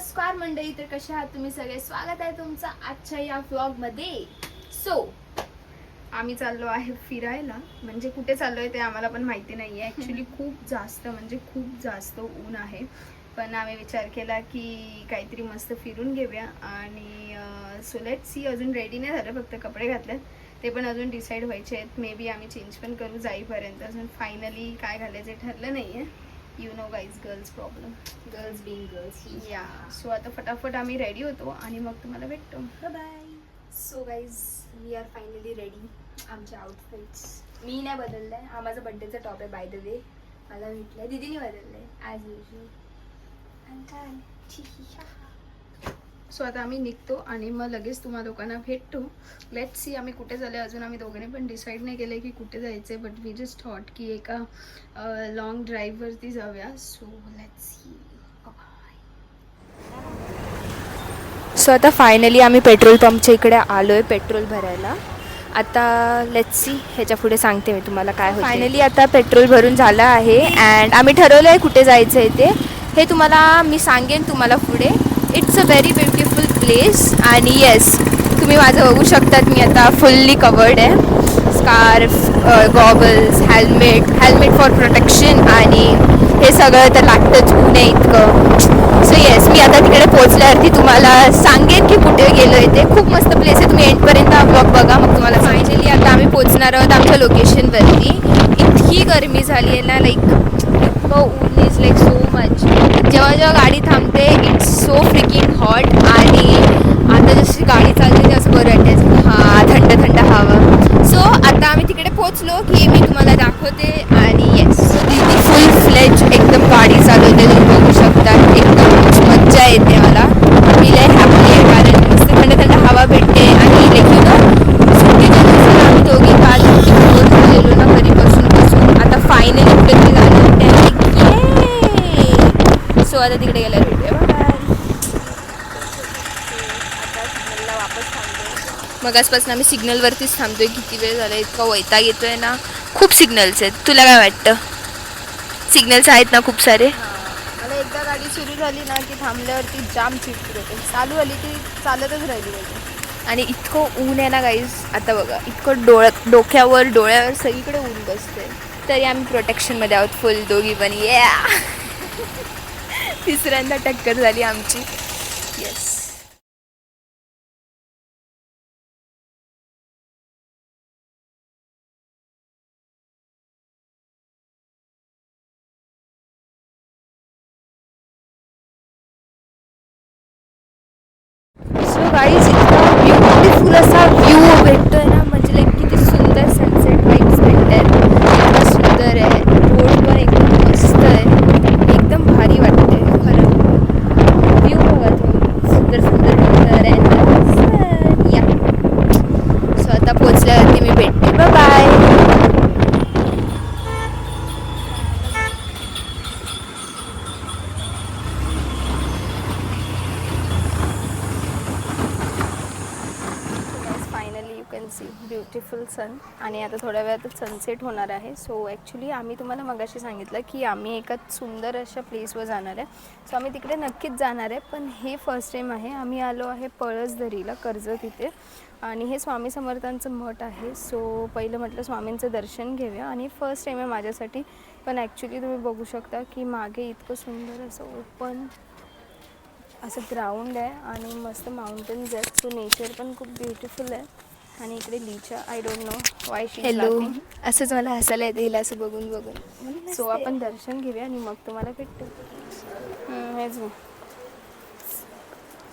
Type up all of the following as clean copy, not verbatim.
नमस्कार मंडळी, तर कशा आहात तुम्ही सगळे? स्वागत आहे तुमचं आजच्या या व्लॉग मध्ये. आम्ही चाललो आहे फिरायला. म्हणजे कुठे चाललोय ते आम्हाला पण माहिती नाहीये ऍक्च्युली. खूप जास्त ऊन आहे, पण आम्ही विचार केला की काहीतरी मस्त फिरून घेऊया. आणि सो लेट्स सी. अजून रेडी नाही झालं, फक्त कपडे घातलेत, ते पण अजून डिसाईड व्हायचे आहेत. मे बी आम्ही चेंज पण करू जाईपर्यंत. अजून फायनली काय घालायचं ठरलं नाहीये. You know guys, girls problem, girls being girls. या सो आता फटाफट आम्ही रेडी होतो आणि मग तुम्हाला भेटतो. Bye. So guys, we are finally ready. आमचे आउटफिट्स मी नाही बदललंय. हा माझा बड्डेचा टॉप आहे बाय द वे. मला भेटलंय, दीदीने बदललंय ॲज युजल. सो आता आम्ही निघतो आणि मग लगेच तुम्हा लोकांना भेटतो. लेट्स सी आम्ही कुठे झाले. अजून आम्ही दोघांनी पण डिसाईड नाही केलं की कुठे जायचं आहे, बट वी जस्ट थॉट की एका लॉंग ड्राईव्हवरती जाऊया. So let's see. सो आता फायनली आम्ही पेट्रोल पंपच्या इकडे आलो आहे पेट्रोल भरायला. आता लेट्स सी, ह्याच्या पुढे सांगते मी तुम्हाला काय होतं. फायनली आता पेट्रोल भरून झालं आहे अँड आम्ही ठरवलं आहे कुठे जायचं आहे ते. हे तुम्हाला मी सांगेन तुम्हाला पुढे. It's a very beautiful place. आणि येस, तुम्ही माझं बघू शकतात, मी आता फुल्ली कवर्ड आहे. Scarf, goggles, helmet for protection, आणि हे सगळं तर लागतंच ऊन आहे इतकं. सो येस, मी आता तिकडे पोहोचल्यावरती तुम्हाला सांगेन की कुठे गेलो आहे ते. खूप मस्त प्लेस आहे. तुम्ही एंडपर्यंत हा ब्लॉग बघा, मग तुम्हाला. फायनली आता आम्ही पोहोचणार आहोत आमच्या लोकेशनवरती. इतकी गरमी झाली आहे ना, लाईक इतकं ऊन इज लाईक सो मच. जेव्हा गाडी थांबते इट्स सो फ्रिकिंग हॉट. आणि आता जशी गाडी चालते असं बरं वाटायचं, हां थंड थंड हवा. सो आता आम्ही तिकडे पोहोचलो की मी तुम्हाला दाखवते. आणि येस, दीदी फुल फ्लेज एकदम गाडी चालवते, तुम्ही बघू शकता. एकदम मज्जा येते मला. मी लय हॅपी आहे कारण मस्त थंड थंड हवा भेटते. आणि लाईक यू नो, सुट्टीच्या दिवसाला आम्ही दोघी काल बोर झालेलो ना घरी बसून. आता फायनली कुठेतरी झालं. सो आता तिकडे गेल्यावर भेटूया. मग आजपासून आम्ही सिग्नलवरतीच थांबतोय. किती वेळ झाला, इतका वैताग येतोय ना. खूप सिग्नल्स आहेत. तुला काय वाटतं? सिग्नल्स आहेत ना खूप सारे. मला एकदा गाडी सुरू झाली ना की थांबल्यावरती जाम चिडचिड होते. चालू झाली की चालतच राहिली पाहिजे. आणि इतकं ऊन आहे ना गाईज. आता बघा, इतकं डोक्यावर डोळ्यावर सगळीकडे ऊन बसते. तरी आम्ही प्रोटेक्शनमध्ये आहोत फुल दोघी पण. तिसऱ्यांदा टक्कर झाली आमची. येस. सो गाईज, इतका ब्युटिफुल असा व्ह्यू भेटतोय ना, म्हणजे लाईक किती सुंदर सनसेट वाईब्स भेटतात. इतका सुंदर आहे. रोड पण एकदम मस्त आहे. एकदम भारी वाटते खरं. व्ह्यू बघा तुम्ही, सुंदर सुंदर सुंदर आहे. या सो आता पोचल्यावरती मी भेटते. Bye. Finally you can see beautiful sun. आणि आता थोड्या वेळातच सनसेट होणार आहे. सो ॲक्च्युली आम्ही तुम्हाला मगाशी सांगितलं की आम्ही एका सुंदर अशा प्लेसवर जाणार आहे. सो आम्ही तिकडे नक्कीच जाणार आहे, पण हे फर्स्ट टाईम आहे. आम्ही आलो आहे पळसधरीला, कर्जत इथे. आणि हे स्वामी समर्थांचं मठ आहे. सो पहिलं म्हटलं स्वामींचं दर्शन घेऊया. आणि फर्स्ट टाईम आहे माझ्यासाठी. पण ॲक्च्युली तुम्ही बघू शकता की मागे इतकं सुंदर असं ओपन असं ग्राउंड आहे आणि मस्त माउंटन्स आहेत. सो नेचर पण खूप ब्युटिफुल आहे. आणि इकडे लीचा, I don't know why she is laughing. असंच मला हसायला येते हिला असं बघून बघून. सो आपण दर्शन घेऊया आणि मग तुम्हाला भेटतो. हेच मी.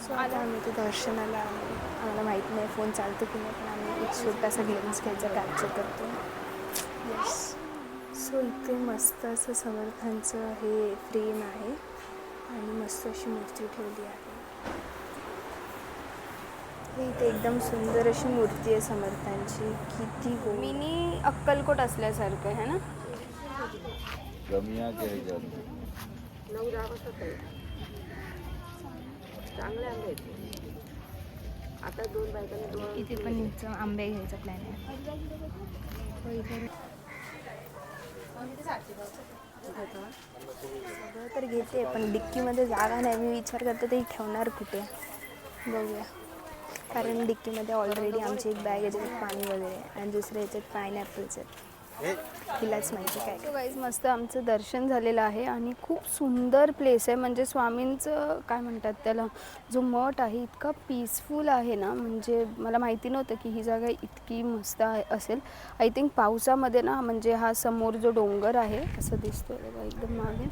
सो आता आम्ही ते दर्शनाला आम्हाला माहीत नाही फोन चालतो की नाही, पण आम्ही एक छोटासा ग्लेन्स घ्यायचा कॅप्चर करतो. येस. सो इथे मस्त असं समर्थांचं हे फ्रेम आहे आणि मस्त अशी मूर्ती ठेवली आहे. इथे एकदम सुंदर अशी मूर्ती आहे समर्थांची. किती मिनी अक्कलकोट असल्यासारखं आहे ना. आता दोन बायकांनी इथे पण आंबे घ्यायचा प्लॅन आहे. सगळं तर घेते पण डिक्कीमध्ये जागा नाही. मी विचार करते ते ठेवणार कुठे, बघूया. कारण डिक्कीमध्ये ऑलरेडी आमची एक बॅग याच्यात पाणी वगैरे आणि दुसऱ्या याच्यात पायनॅपल्स आहेत. तिलाच माहिती काय. तो गाईज मस्त आमचं दर्शन झालेलं आहे आणि खूप सुंदर प्लेस आहे. म्हणजे स्वामींचं काय म्हणतात त्याला, जो मठ आहे इतका पीसफुल आहे ना, म्हणजे मला माहिती नव्हतं की ही जागा इतकी मस्त असेल. आय थिंक पावसामध्ये ना, म्हणजे हा समोर जो डोंगर आहे असं दिसतोय बघा एकदम मागे,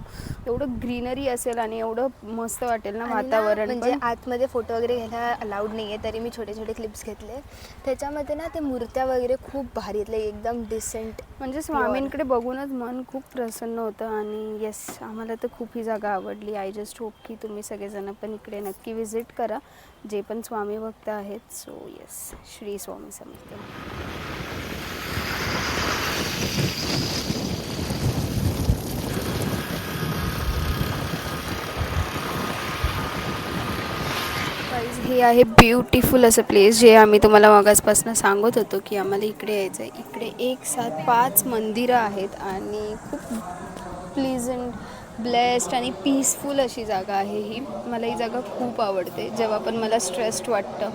एवढं ग्रीनरी असेल आणि एवढं मस्त वाटेल ना वातावरण. म्हणजे आतमध्ये फोटो वगैरे घ्यायला अलाउड नाही आहे, तरी मी छोटे छोटे क्लिप्स घेतले. त्याच्यामध्ये ना ते मूर्त्या वगैरे खूप भारी आहेत, एकदम डिसेंट. म्हणजे स्वामींकडे बघूनच मन खूप प्रसन्न होतं. आणि येस, आम्हाला तर खूप ही जागा आवडली. आय जस्ट होप की तुम्ही सगळेजण पण इकडे नक्की विजिट करा, जे पण स्वामी भक्त आहेत. So yes, Shri Swami Samarth. हे आहे ब्युटिफुल असं प्लेस, जे आम्ही तुम्हाला मागासपासून सांगत होतो की आम्हाला इकडे यायचं आहे. इकडे 1, 7, 5 मंदिरं आहेत आणि खूप प्लीजंट, ब्लेस्ड आणि पीसफुल अशी जागा आहे ही. मला ही जागा खूप आवडते. जेव्हा पण मला स्ट्रेस्ड वाटतं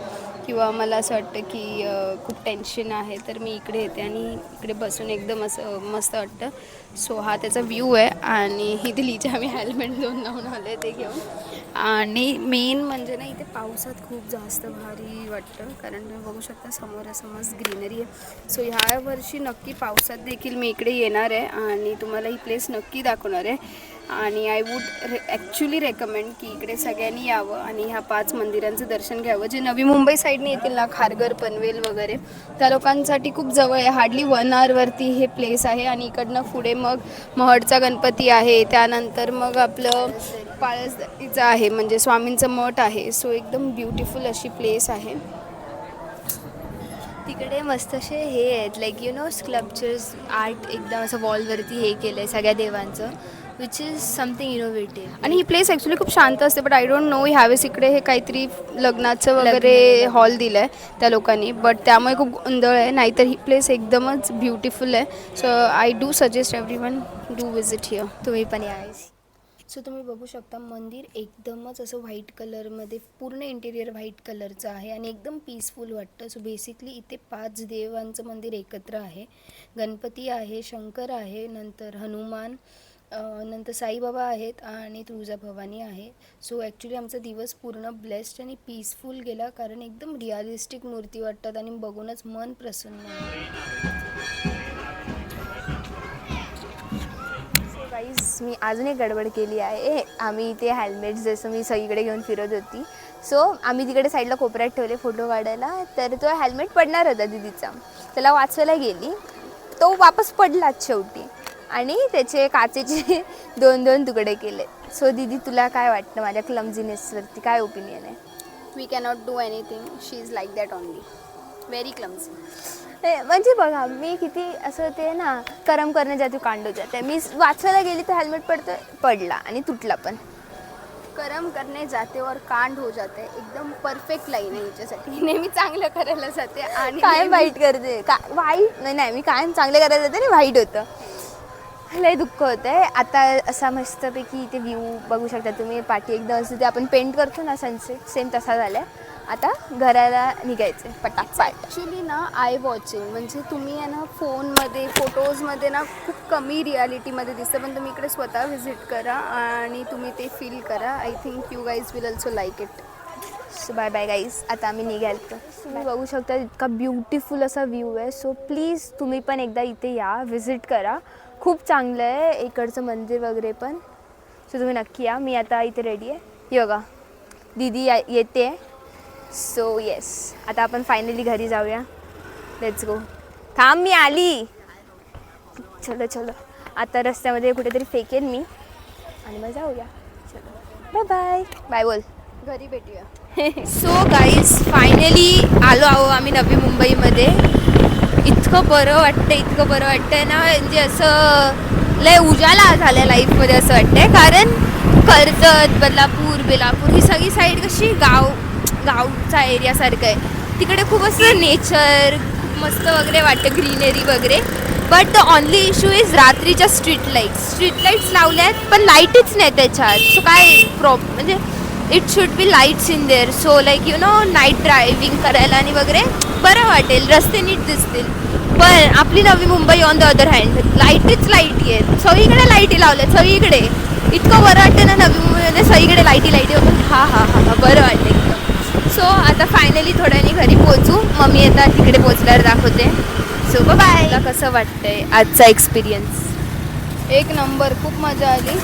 किंवा मला असं वाटतं की खूप टेन्शन आहे, तर मी इकडे येते आणि इकडे बसून एकदम असं मस्त वाटतं. सो हा त्याचा व्ह्यू आहे. आणि ही दिल्लीचे आम्ही हेल्मेट 2 लावून आलो आहे ते घेऊन. आणि मेन म्हणजे ना, इथे पावसात खूप जास्त भारी वाटतं, कारण तुम्ही बघू शकता समोरासमोर ग्रीनरी आहे. सो ह्या वर्षी नक्की पावसात देखील मी इकडे येणार आहे आणि तुम्हाला ही प्लेस नक्की दाखवणार आहे. आणि आय वूड ॲक्च्युली रेकमेंड की इकडे सगळ्यांनी यावं आणि ह्या 5 मंदिरांचं दर्शन घ्यावं. जे नवी मुंबई साईडने येतील ना, खारघर, पनवेल वगैरे, त्या लोकांसाठी खूप जवळ आहे. हार्डली 1 आवरती हे प्लेस आहे. आणि इकडनं पुढे मग महडचा गणपती आहे, त्यानंतर मग आपलं पाळसदरीचं आहे, म्हणजे स्वामींचं मठ आहे. सो एकदम ब्युटिफुल अशी प्लेस आहे. तिकडे मस्त असे हे आहेत, लाईक स्कल्पचर्स, आर्ट एकदम असं वॉलवरती हे केलं आहे सगळ्या देवांचं, विच इज समथिंग इनोव्हेटिव्ह. आणि ही प्लेस ॲक्च्युली खूप शांत असते. बट आय डोंट नो, ह्यावेळेस इकडे हे काहीतरी लग्नाचं वगैरे हॉल दिलं आहे त्या लोकांनी, बट त्यामुळे खूप गोंधळ आहे. नाहीतर ही प्लेस एकदमच ब्युटिफुल आहे. So I do suggest everyone do visit here. तुम्ही पण यायचं. सो तुम्ही बघू शकता, मंदिर एकदमच असं व्हाईट कलरमध्ये, पूर्ण इंटिरियर व्हाईट कलरचं आहे आणि एकदम पीसफुल वाटतं. सो बेसिकली इथे 5 देवांचं मंदिर एकत्र आहे. गणपती आहे, शंकर आहे, नंतर हनुमान, नंतर साईबाबा आहेत आणि तुळजाभवानी आहे. सो ॲक्च्युली आमचा दिवस पूर्ण ब्लेस्ड आणि पीसफुल गेला, कारण एकदम रिअलिस्टिक मूर्ती वाटतात आणि बघूनच मन प्रसन्न आहे. मी अजून एक गडबड केली आहे. आम्ही इथे हेल्मेट जसं मी सगळीकडे घेऊन फिरत होती, सो आम्ही तिकडे साईडला कोपऱ्यात ठेवले फोटो काढायला. तर तो हेल्मेट पडणार होता दीदीचा, त्याला वाचवायला गेली, तो वापस पडलाच शेवटी आणि त्याचे काचेचे 2 तुकडे केले. सो दीदी, तुला काय वाटतं माझ्या क्लमझीनेसवरती, काय ओपिनियन आहे? We cannot do anything, she is like that only, very clumsy. म्हणजे बघा, मी किती असं ते ना, करम करणे जाते कांडो जाते. मी वाचवायला गेली तर हेल्मेट पडला आणि तुटला पण. करम करणे जाते और कांड हो जाते, एकदम परफेक्ट लाईन आहे हिच्यासाठी. नेहमी चांगलं करायला जाते आणि कायम वाईट करते. वाईट नाही, मी कायम चांगलं करायला जाते आणि वाईट होतं. लय दुःख होतं आहे. आता असा मस्तपैकी इथे व्ह्यू बघू शकता तुम्ही. पाठी एकदम असं ते आपण पेंट करतो ना सनसेट, सेम तसा झाला आहे. आता घराला निघायचं आहे पटापट. ॲक्च्युली ना, आय वॉचिंग म्हणजे तुम्ही आहे ना, फोनमध्ये फोटोजमध्ये ना खूप कमी रियालिटीमध्ये दिसतं, पण तुम्ही इकडे स्वतः व्हिजिट करा आणि तुम्ही ते फील करा. I think you guys will also like it. So bye bye guys, आता आम्ही निघालो. तुम्ही बघू शकता इतका ब्युटिफुल असा व्ह्यू आहे. सो प्लीज तुम्ही पण एकदा इथे या, व्हिजिट करा. खूप चांगलं आहे इकडचं मंदिर वगैरे पण. सो तुम्ही नक्की या. मी आता इथे रेडी आहे. हे बघा, दीदी येते. सो येस, आता आपण फायनली घरी जाऊया. Let's go. थांब, मी आली. चलो चलो, आता रस्त्यामध्ये कुठेतरी फेकेन मी आणि मग जाऊया. चलो बाय बाय. बाय बोल, घरी भेटूया. सो गाईज, फायनली आलो आम्ही नवी मुंबईमध्ये. इतकं बरं वाटतं ना, म्हणजे असं लय उजाला झालं लाईफमध्ये असं वाटतंय. कारण कर्जत, बदलापूर, बेलापूर ही सगळी साईड कशी गावचा एरियासारखं आहे. तिकडे खूप असं नेचर मस्त वगैरे वाटतं, ग्रीनरी वगैरे. But the only issue is रात्रीच्या स्ट्रीट लाईट्स लावल्यात पण लाईटच नाही त्याच्यात. सो काय म्हणजे it should be lights in their. So like you know night driving करायला आणि वगैरे बरं वाटेल, रस्ते नीट दिसतील. पण आपली नवी Mumbai on the other hand लाईटीच लाईटी आहेत, सगळीकडे लाईटी लावल्यात सगळीकडे. इतकं बरं वाटतं ना नवी मुंबईमध्ये, सगळीकडे लाईटी होतं. हा हा हा हा बरं वाटतं एकदम. सो आता फायनली थोड्यानी घरी पोहोचू. मम्मी आता तिकडे पोहोचल्यावर दाखवते. So bye. मला कसं वाटतंय आजचा एक्सपिरियन्स? एक नंबर, खूप मजा आली.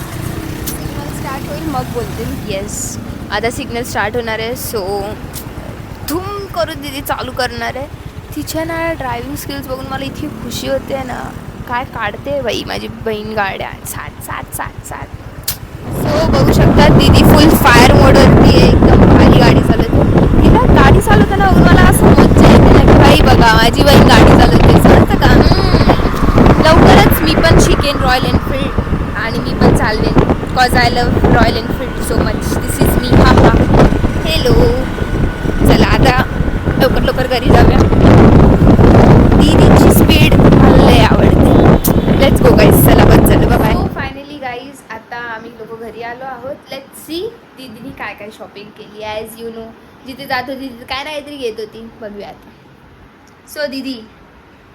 स्टार्ट होईल मग बोलते. येस, आता सिग्नल स्टार्ट होणार आहे. सो धूम करून दिदी चालू करणार आहे. तिच्या ना ड्रायव्हिंग स्किल्स बघून मला इतकी खुशी होते ना. काय काढते बाई माझी बहीण गाड्या, सात सात सात सात. सो बघू शकता दीदी फुल फायर मोडवरती आहे, एकदम भारी गाडी चालवते. तिला गाडी चालवताना बघून मला असं मज्जा येते ना की बाई बघा माझी बहीण गाडी चालवते. समजतं का? लवकरच मी पण शिकेन रॉयल एनफिल्ड आणि मी पण चालवेन. Cause I love royal Enfield so much. This is me. हा हा हॅलो. चला आता लवकर लवकर घरी जाऊया. दीदीची स्पीड मला लय आवडते. Let's go guys. चला बस झालं बाय. फायनली गाईज आता आम्ही लोक घरी आलो आहोत. लेट्स सी दीदीने काय काय शॉपिंग केली. ॲज यू नो जिथे जात होती तिथे काय ना काहीतरी घेत होती. बघूया आता. सो दीदी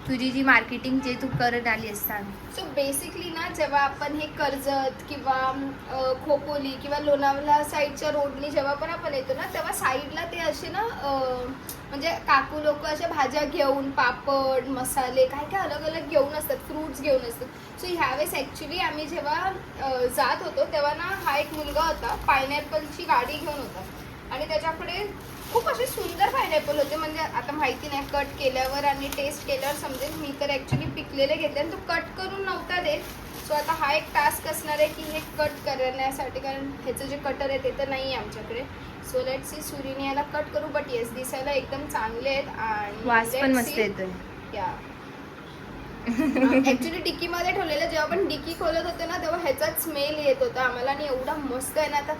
तुझी जी मार्केटिंग जे तू करत आली असताना. सो बेसिकली ना जेव्हा आपण हे कर्जत किंवा खोपोली किंवा लोणावळा साईडच्या रोडनी जेव्हा पण आपण येतो ना तेव्हा साईडला ते असे ना म्हणजे काकू लोक अशा भाज्या घेऊन पापड मसाले काय काय अलग अलग घेऊन असतात, फ्रूट्स घेऊन असतात. सो ह्यावेळेस ॲक्च्युली आम्ही जेव्हा जात होतो तेव्हा ना हा एक मुलगा होता, पायनॅपलची गाडी घेऊन होता आणि त्याच्याकडे खूप असे सुंदर पायनॅपल होते. म्हणजे आता माहिती नाही कट केल्यावर आणि टेस्ट केल्यावर समजेल. मी तर ॲक्च्युली पिकलेले घेतले आणि तो कट करून नव्हता देत. सो आता हा एक टास्क असणार आहे की हे कट करण्यासाठी, कारण ह्याचं जे कटर आहे ते तर नाही आहे आमच्याकडे. सो लेट्स सी सुरीने याला कट करू. बट येस दिसायला एकदम चांगले आहेत आणि वास पण मस्त येतोय. या ऍक्च्युली डिकीमध्ये ठेवलेलं, जेव्हा आपण डिकी खोलत होते ना तेव्हा ह्याचाच स्मेल येत होता आम्हाला आणि एवढा मस्त आहे ना. आता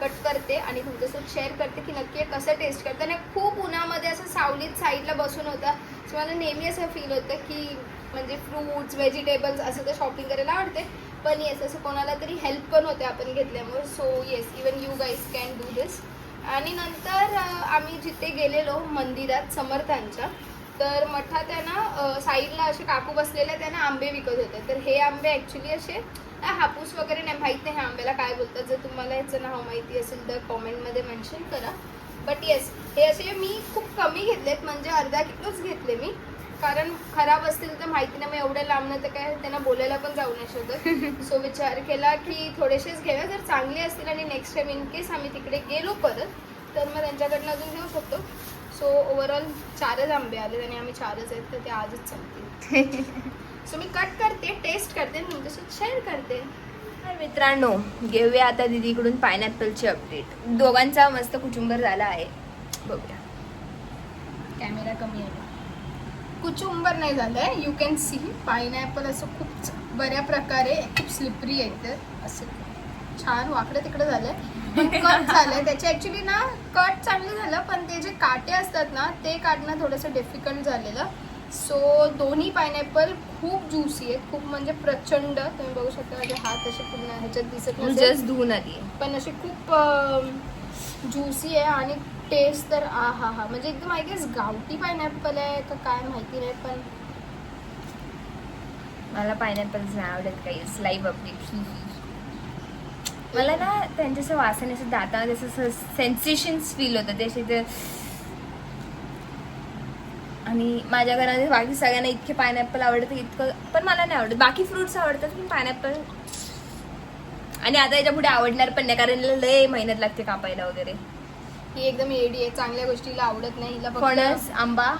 कट करते आणि तुमच्यासोबत शेअर करते की नक्की कसं टेस्ट करते. आणि खूप उन्हामध्ये असं सावलीत साईडला बसून होता. सो मला नेहमी असं फील होतं की म्हणजे फ्रूट्स व्हेजिटेबल्स असं तर शॉपिंग करायला आवडते, पण येस असं कोणाला तरी हेल्प पण होते आपण घेतल्यामुळे. So yes even you guys can do this. आणि नंतर आम्ही जिथे गेलेलो मंदिरात समर्थांच्या, तर मठात आहे ना साईडला असे काकू बसलेले त्यांना आंबे विकत होते. तर हे आंबे ॲक्च्युली असे हापूस वगैरे नाही, माहीत नाही ह्या आंब्याला काय बोलतात. जर तुम्हाला याचं नाव माहिती असेल तर कॉमेंटमध्ये मेन्शन करा. बट येस हे असे मी खूप कमी घेतलेत, म्हणजे अर्धा किलोच घेतले मी, कारण खराब असतील तर माहिती नाही. मग एवढ्या लांबनं तर काय त्यांना बोलायला पण जाऊ नाही शकत. सो विचार केला की थोडेसेच घेऊया, जर चांगले असतील आणि नेक्स्ट टाइम इन केस आम्ही तिकडे गेलो परत तर मग त्यांच्याकडनं अजून घेऊ शकतो. सो ओव्हरऑल 4च आंबे आले आणि आम्ही 4च आहेत, तर ते आजच संपतील. सो मी कट करते, टेस्ट करते आणि तुमच्यासोबत शेअर करते. तर मित्रांनो घेऊया आता दीदीकडून पायनॅपलची अपडेट. दोघांचा मस्त कुचुंबर झाला आहे. बघूया. कॅमेरा कमी आहे, कुचुंबर नाही झालंय. यू कॅन सी पायनॅपल असं खूप बऱ्या प्रकारे खूप स्लिपरी आहे, तर असं छान वाकडं तिकडं झालंय. पण कट झालंय त्याचे ॲक्च्युली ना. कट चांगलं झालं पण ते जे काटे असतात ना ते काढणं थोडंसं डिफिकल्ट झालेलं. सो दोन्ही पायनॅपल खूप ज्युसी आहेत, खूप म्हणजे प्रचंड. तुम्ही बघू शकता माझे हात असे पूर्ण ह्याच्यात दिसत नाही, जस्ट धुवून आली पण असे खूप ज्युसी आहे. आणि टेस्ट तर हा हा म्हणजे एकदम आय गेस गावठी पायनॅपल आहे का काय माहिती नाही, पण मला पायनॅपल्स नाही आवडत काही. Live update. मला ना त्यांच्या वासाने असं दातामध्ये असं सेन्सेशन्स फील होतं ते असे. आणि माझ्या घरामध्ये बाकी सगळ्यांना इतके पायनॅपल आवडतं इतकं, पण मला नाही आवडत. बाकी फ्रुट्स आवडतात पण पायनॅपल. आणि आता याच्या पुढे आवडणार पण नाही, कारण लय मेहनत लागते कापायला वगैरे. ही एकदम एडी आहे, चांगल्या गोष्टीला आवडत नाही हिला. फणस आंबा.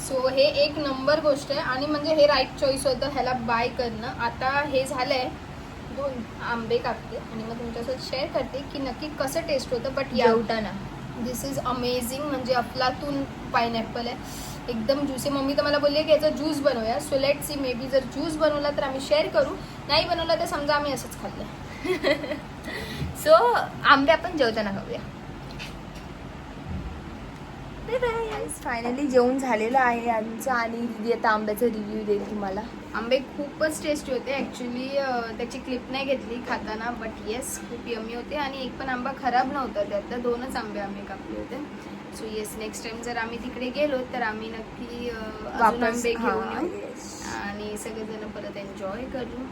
सो हे एक नंबर गोष्ट आहे आणि म्हणजे हे राईट चॉईस होतं ह्याला बाय करणं. आता हे झालंय, 2 आंबे कापते आणि मग तुमच्यासोबत शेअर करते की नक्की कसं टेस्ट होतं. बट जेवताना दिस इज अमेझिंग. म्हणजे अफलातून पायनॅपल आहे, एकदम ज्यूसी. मम्मी तर मला बोलली की याचा ज्यूस बनवूया. So let see, may be जर ज्यूस बनवला तर आम्ही शेअर करू, नाही बनवला तर समजा आम्ही असंच खाल्लं. सो आंबे आपण जेवताना खाऊया. फायनली जेवण झालेलं आहे आमचं आणि दीदी आता आंब्याचा रिव्ह्यू देईल तुम्हाला. आंबे खूपच टेस्टी होते ॲक्च्युली. त्याची क्लिप नाही घेतली खाताना, बट येस खूप यमी होते आणि एक पण आंबा खराब नव्हता. त्यातल्या 2च आंबे आम्ही कापले होते. सो येस, नेक्स्ट टाइम जर आम्ही तिकडे गेलो तर आम्ही नक्की अजून आंबे घेऊन येऊ आणि सगळेजण परत एन्जॉय करू.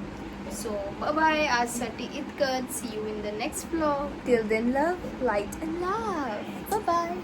सो बाय, आजसाठी इतकंच. See you in the next vlog. Till then love, light and love. Bye.